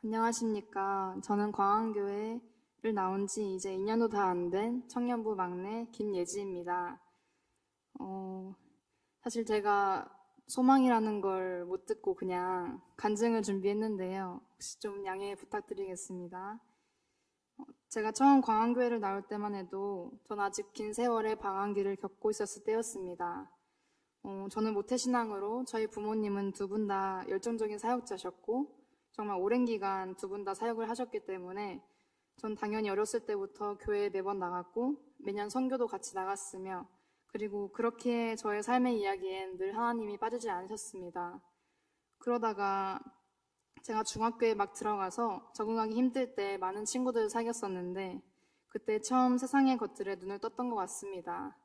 안녕하십니까. 저는 광안교회를 나온 지 이제 2년도 다 안 된 청년부 막내 김예지입니다. 사실 제가 소망이라는 걸 못 듣고 그냥 간증을 준비했는데요. 혹시 좀 양해 부탁드리겠습니다. 제가 처음 광안교회를 나올 때만 해도 전 아직 긴 세월의 방황기를 겪고 있었을 때였습니다. 저는 모태신앙으로 저희 부모님은 두 분 다 열정적인 사역자셨고 정말 오랜 기간 두 분 다 사역을 하셨기 때문에 전 당연히 어렸을 때부터 교회에 매번 나갔고 매년 선교도 같이 나갔으며 그리고 그렇게 저의 삶의 이야기엔 늘 하나님이 빠지지 않으셨습니다. 그러다가 제가 중학교에 막 들어가서 적응하기 힘들 때 많은 친구들을 사귀었었는데 그때 처음 세상의 것들에 눈을 떴던 것 같습니다.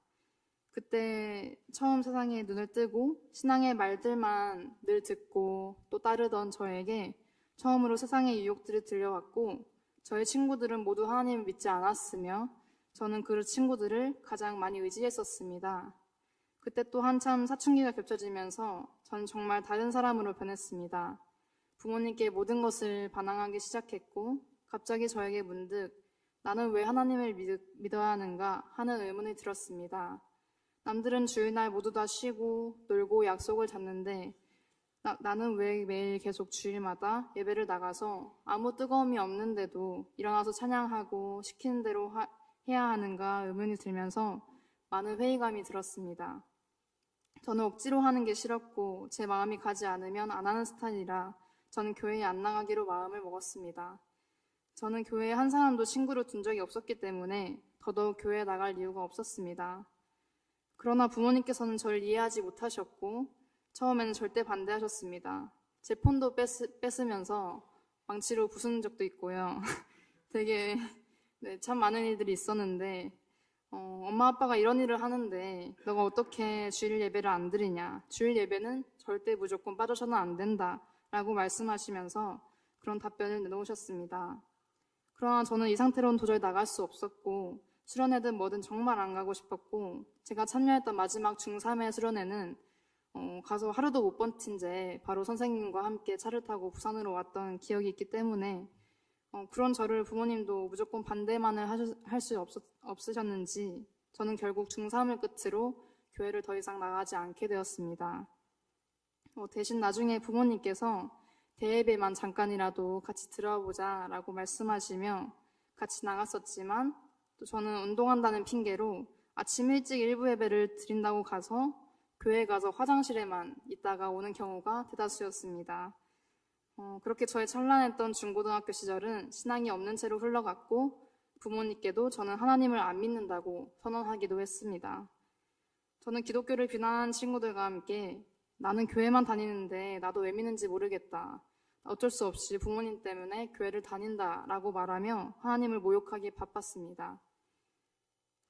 그때 처음 세상에 눈을 뜨고 신앙의 말들만 늘 듣고 또 따르던 저에게 처음으로 세상의 유혹들이 들려왔고 저의 친구들은 모두 하나님을 믿지 않았으며 저는 그 친구들을 가장 많이 의지했었습니다. 그때 또 한참 사춘기가 겹쳐지면서 전 정말 다른 사람으로 변했습니다. 부모님께 모든 것을 반항하기 시작했고 갑자기 저에게 문득 나는 왜 하나님을 믿어야 하는가 하는 의문이 들었습니다. 남들은 주일날 모두 다 쉬고 놀고 약속을 잡는데 나는 왜 매일 계속 주일마다 예배를 나가서 아무 뜨거움이 없는데도 일어나서 찬양하고 시키는 대로 해야 하는가 의문이 들면서 많은 회의감이 들었습니다. 저는 억지로 하는 게 싫었고 제 마음이 가지 않으면 안 하는 스타일이라 저는 교회에 안 나가기로 마음을 먹었습니다. 저는 교회에 한 사람도 친구를 둔 적이 없었기 때문에 더더욱 교회에 나갈 이유가 없었습니다. 그러나 부모님께서는 저를 이해하지 못하셨고 처음에는 절대 반대하셨습니다. 제 폰도 뺏으면서 망치로 부수는 적도 있고요. 되게 참 많은 일들이 있었는데 엄마 아빠가 이런 일을 하는데 너가 어떻게 주일 예배를 안 드리냐. 주일 예배는 절대 무조건 빠져서는 안 된다 라고 말씀하시면서 그런 답변을 내놓으셨습니다. 그러나 저는 이 상태로는 도저히 나갈 수 없었고 수련회든 뭐든 정말 안 가고 싶었고 제가 참여했던 마지막 중3의 수련회는 가서 하루도 못 버틴 채 바로 선생님과 함께 차를 타고 부산으로 왔던 기억이 있기 때문에 그런 저를 부모님도 무조건 반대만을 할 수 없으셨는지 저는 결국 중3을 끝으로 교회를 더 이상 나가지 않게 되었습니다. 대신 나중에 부모님께서 대예배만 잠깐이라도 같이 들어보자 라고 말씀하시며 같이 나갔었지만 또 저는 운동한다는 핑계로 아침 일찍 일부 예배를 드린다고 가서 교회에 가서 화장실에만 있다가 오는 경우가 대다수였습니다. 그렇게 저의 찬란했던 중고등학교 시절은 신앙이 없는 채로 흘러갔고 부모님께도 저는 하나님을 안 믿는다고 선언하기도 했습니다. 저는 기독교를 비난하는 친구들과 함께 나는 교회만 다니는데 나도 왜 믿는지 모르겠다. 어쩔 수 없이 부모님 때문에 교회를 다닌다라고 말하며 하나님을 모욕하기에 바빴습니다.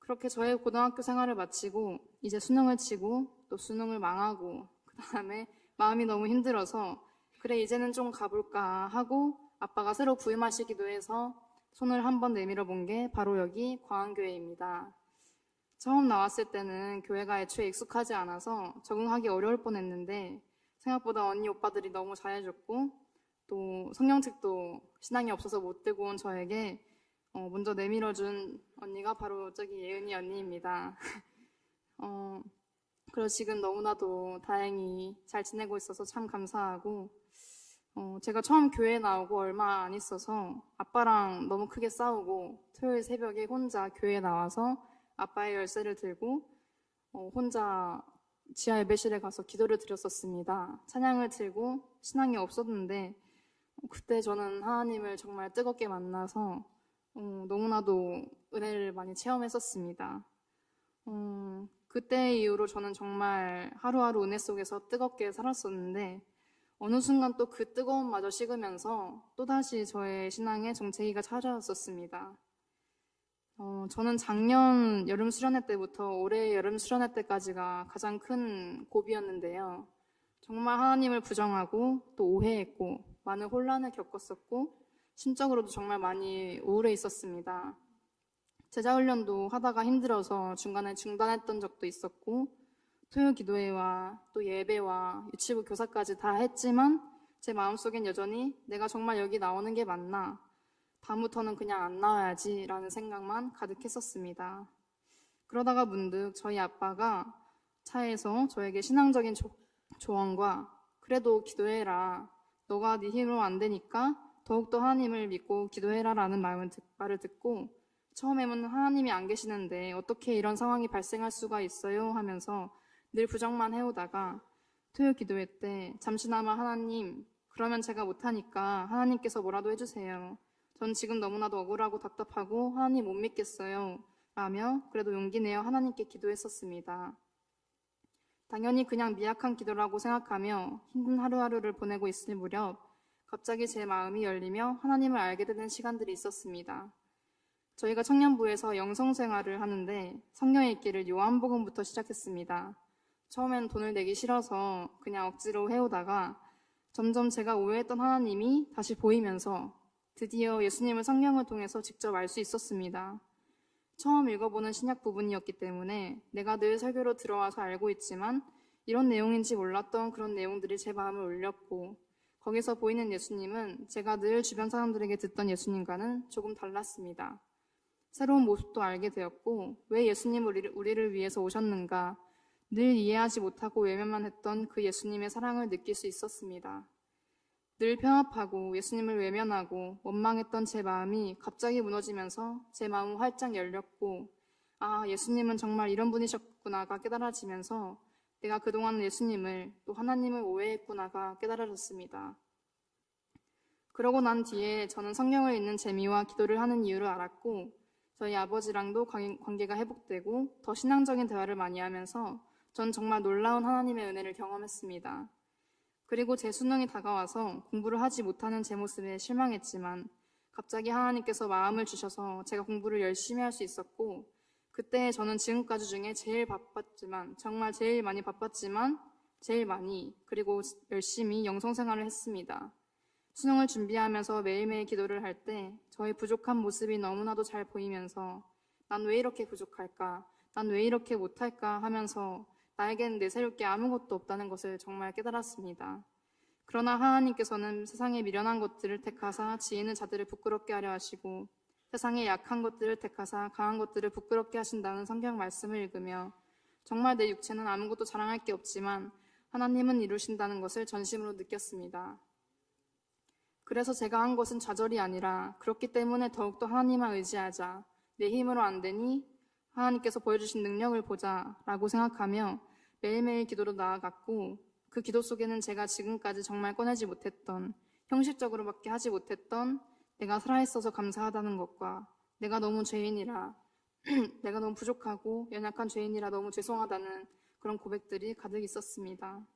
그렇게 저의 고등학교 생활을 마치고 이제 수능을 치고 또 수능을 망하고 그 다음에 마음이 너무 힘들어서 그래 이제는 좀 가볼까 하고 아빠가 새로 부임하시기도 해서 손을 한번 내밀어 본 게 바로 여기 광안교회입니다. 처음 나왔을 때는 교회가 애초에 익숙하지 않아서 적응하기 어려울 뻔했는데 생각보다 언니 오빠들이 너무 잘해줬고 또 성경책도 신앙이 없어서 못 들고 온 저에게 먼저 내밀어준 언니가 바로 저기 예은이 언니입니다. 그리고 지금 너무나도 다행히 잘 지내고 있어서 참 감사하고 제가 처음 교회에 나오고 얼마 안 있어서 아빠랑 너무 크게 싸우고 토요일 새벽에 혼자 교회에 나와서 아빠의 열쇠를 들고 혼자 지하 예배실에 가서 기도를 드렸었습니다. 찬양을 들고 신앙이 없었는데 그때 저는 하나님을 정말 뜨겁게 만나서 너무나도 은혜를 많이 체험했었습니다. 그때 이후로 저는 정말 하루하루 은혜 속에서 뜨겁게 살았었는데 어느 순간 또 그 뜨거움마저 식으면서 또다시 저의 신앙에 정체기가 찾아왔었습니다. 저는 작년 여름 수련회 때부터 올해 여름 수련회 때까지가 가장 큰 고비였는데요. 정말 하나님을 부정하고 또 오해했고 많은 혼란을 겪었었고 심적으로도 정말 많이 우울해 있었습니다. 제자훈련도 하다가 힘들어서 중간에 중단했던 적도 있었고 토요 기도회와 또 예배와 유치부 교사까지 다 했지만 제 마음속엔 여전히 내가 정말 여기 나오는 게 맞나? 다음부터는 그냥 안 나와야지 라는 생각만 가득했었습니다. 그러다가 문득 저희 아빠가 차에서 저에게 신앙적인 조언과 그래도 기도해라. 너가 네 힘으로 안 되니까 더욱더 하나님을 믿고 기도해라 라는 말을 듣고 처음에는 하나님이 안 계시는데 어떻게 이런 상황이 발생할 수가 있어요 하면서 늘 부정만 해오다가 토요 기도회 때 잠시나마 하나님 그러면 제가 못하니까 하나님께서 뭐라도 해주세요. 전 지금 너무나도 억울하고 답답하고 하나님 못 믿겠어요 라며 그래도 용기 내어 하나님께 기도했었습니다. 당연히 그냥 미약한 기도라고 생각하며 힘든 하루하루를 보내고 있을 무렵 갑자기 제 마음이 열리며 하나님을 알게 되는 시간들이 있었습니다. 저희가 청년부에서 영성생활을 하는데 성경 읽기를 요한복음부터 시작했습니다. 처음엔 돈을 내기 싫어서 그냥 억지로 해오다가 점점 제가 오해했던 하나님이 다시 보이면서 드디어 예수님을 성경을 통해서 직접 알 수 있었습니다. 처음 읽어보는 신약 부분이었기 때문에 내가 늘 설교로 들어와서 알고 있지만 이런 내용인지 몰랐던 그런 내용들이 제 마음을 울렸고 거기서 보이는 예수님은 제가 늘 주변 사람들에게 듣던 예수님과는 조금 달랐습니다. 새로운 모습도 알게 되었고 왜 예수님 우리를 위해서 오셨는가 늘 이해하지 못하고 외면만 했던 그 예수님의 사랑을 느낄 수 있었습니다. 늘 편합하고 예수님을 외면하고 원망했던 제 마음이 갑자기 무너지면서 제 마음은 활짝 열렸고 아, 예수님은 정말 이런 분이셨구나가 깨달아지면서 내가 그동안 예수님을 또 하나님을 오해했구나가 깨달아졌습니다. 그러고 난 뒤에 저는 성경을 읽는 재미와 기도를 하는 이유를 알았고 저희 아버지랑도 관계가 회복되고 더 신앙적인 대화를 많이 하면서 전 정말 놀라운 하나님의 은혜를 경험했습니다. 그리고 제 수능이 다가와서 공부를 하지 못하는 제 모습에 실망했지만 갑자기 하나님께서 마음을 주셔서 제가 공부를 열심히 할 수 있었고 그때 저는 지금까지 중에 제일 바빴지만 정말 제일 많이 바빴지만 제일 많이 그리고 열심히 영성생활을 했습니다. 수능을 준비하면서 매일매일 기도를 할 때 저의 부족한 모습이 너무나도 잘 보이면서 난 왜 이렇게 부족할까? 난 왜 이렇게 못할까? 하면서 나에게는 내세울 게 아무것도 없다는 것을 정말 깨달았습니다. 그러나 하나님께서는 세상의 미련한 것들을 택하사 지혜 있는 자들을 부끄럽게 하려 하시고 세상의 약한 것들을 택하사 강한 것들을 부끄럽게 하신다는 성경 말씀을 읽으며 정말 내 육체는 아무것도 자랑할 게 없지만 하나님은 이루신다는 것을 전심으로 느꼈습니다. 그래서 제가 한 것은 좌절이 아니라 그렇기 때문에 더욱더 하나님만 의지하자. 내 힘으로 안 되니 하나님께서 보여주신 능력을 보자 라고 생각하며 매일매일 기도로 나아갔고 그 기도 속에는 제가 지금까지 정말 꺼내지 못했던 형식적으로밖에 하지 못했던 내가 살아있어서 감사하다는 것과 내가 너무 죄인이라 내가 너무 부족하고 연약한 죄인이라 너무 죄송하다는 그런 고백들이 가득 있었습니다.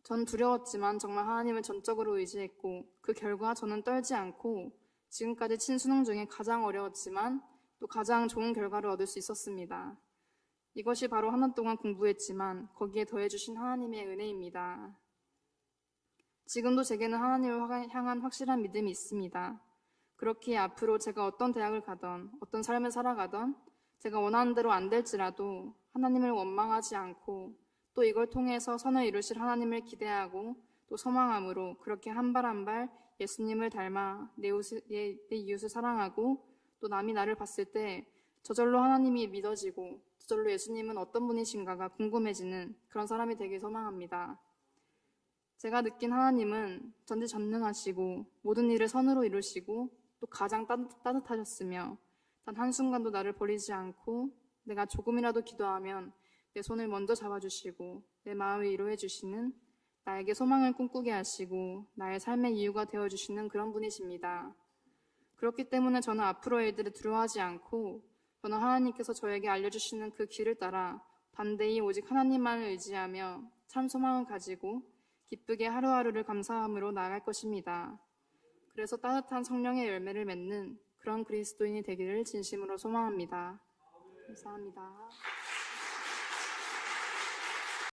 전 두려웠지만 정말 하나님을 전적으로 의지했고 그 결과 저는 떨지 않고 지금까지 친 수능 중에 가장 어려웠지만 또 가장 좋은 결과를 얻을 수 있었습니다. 이것이 바로 한 달 동안 공부했지만 거기에 더해주신 하나님의 은혜입니다. 지금도 제게는 하나님을 향한 확실한 믿음이 있습니다. 그렇기에 앞으로 제가 어떤 대학을 가던 어떤 삶을 살아가던 제가 원하는 대로 안 될지라도 하나님을 원망하지 않고 또 이걸 통해서 선을 이루실 하나님을 기대하고 또 소망함으로 그렇게 한 발 한 발 예수님을 닮아 내 이웃을 사랑하고 또 남이 나를 봤을 때 저절로 하나님이 믿어지고 저절로 예수님은 어떤 분이신가가 궁금해지는 그런 사람이 되길 소망합니다. 제가 느낀 하나님은 전지전능하시고 모든 일을 선으로 이루시고 또 가장 따뜻하셨으며 단 한순간도 나를 버리지 않고 내가 조금이라도 기도하면 내 손을 먼저 잡아주시고 내 마음을 위로해 주시는 나에게 소망을 꿈꾸게 하시고 나의 삶의 이유가 되어주시는 그런 분이십니다. 그렇기 때문에 저는 앞으로의 일들을 두려워하지 않고 저는 하나님께서 저에게 알려주시는 그 길을 따라 단대히 오직 하나님만을 의지하며 참 소망을 가지고 기쁘게 하루하루를 감사함으로 나아갈 것입니다. 그래서 따뜻한 성령의 열매를 맺는 그런 그리스도인이 되기를 진심으로 소망합니다. 감사합니다.